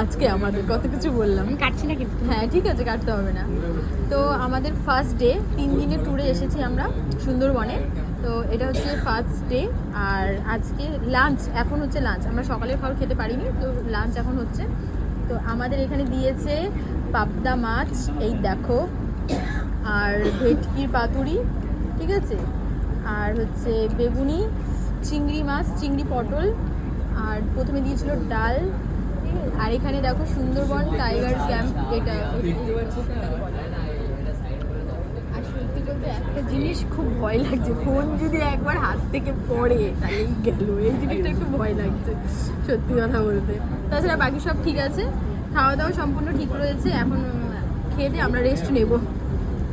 আজকে আমাদের কত কিছু বললাম, কাটছি না কিন্তু। হ্যাঁ ঠিক আছে, কাটতে হবে না। তো আমাদের ফার্স্ট ডে, 3 দিনের ট্যুরে এসেছি আমরা সুন্দরবনে। তো এটা হচ্ছে ফার্স্ট ডে। আর আজকে লাঞ্চ, এখন হচ্ছে লাঞ্চ। আমরা সকালের খাবার খেতে পারিনি, তো লাঞ্চ এখন হচ্ছে। তো আমাদের এখানে দিয়েছে পাবদা মাছ, এই দেখো, আর ভেটকির পাতুরি, ঠিক আছে, আর হচ্ছে বেগুনি, চিংড়ি মাছ, চিংড়ি পটল, আর প্রথমে দিয়েছিল ডাল, ঠিক আছে? আর এখানে দেখো সুন্দরবন টাইগার ক্যাম্প, এটা। আর সত্যি বলতে একটা জিনিস খুব ভয় লাগছে, ফোন যদি একবার হাত থেকে পড়ে তাহলেই গেল, এই জিনিসটা একটু ভয় লাগছে সত্যি কথা বলতে। তাছাড়া বাকি সব ঠিক আছে, খাওয়া দাওয়া সম্পূর্ণ ঠিক রয়েছে। এখন খেয়ে দিয়ে আমরা রেস্ট নেব।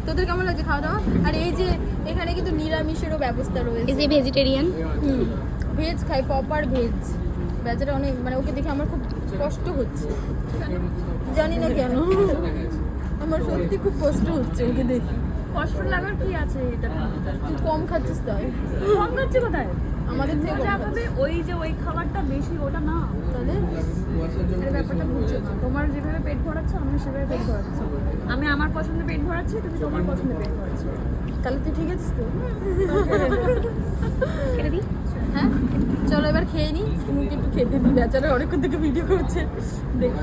তোদের কেমন লাগছে খাওয়া দাওয়া? আর এই যে এখানে কিন্তু নিরামিষেরও ব্যবস্থা রয়েছে, ইজ এ ভেজিটেরিয়ান। ভেজ খাই, প্রপার ভেজ। বেচারা অনেক, মানে ওকে দেখে আমার খুব কষ্ট হচ্ছে, জানি না কেন, আমার সত্যি খুব কষ্ট হচ্ছে ওকে দেখে। কষ্ট লাগার কি আছে এটা? তুই কম খাচ্ছিস তাই? কম খাচ্ছে কোথায়? আমাদের থেকে যা কম খাবে ওই খাবারটা বেশি, ওটা না। তাহলে এই ব্যাপারটা বুঝছো না। তোমার যেভাবে পেট ভরাচ্ছে আমি সেভাবে পেট ভরাচ্ছি। আমি আমার পছন্দে পেট ভরাচ্ছি, তুমি তোমার পছন্দে পেট ভরাচ্ছি। তাহলে তুই ঠিক আছিস তো? কেটে দিই। হ্যাঁ চলো এবার খেয়ে নিই, মুখে একটু খেতে দিই, বেচারা অনেকক্ষণ থেকে ভিডিও করছে দেখ।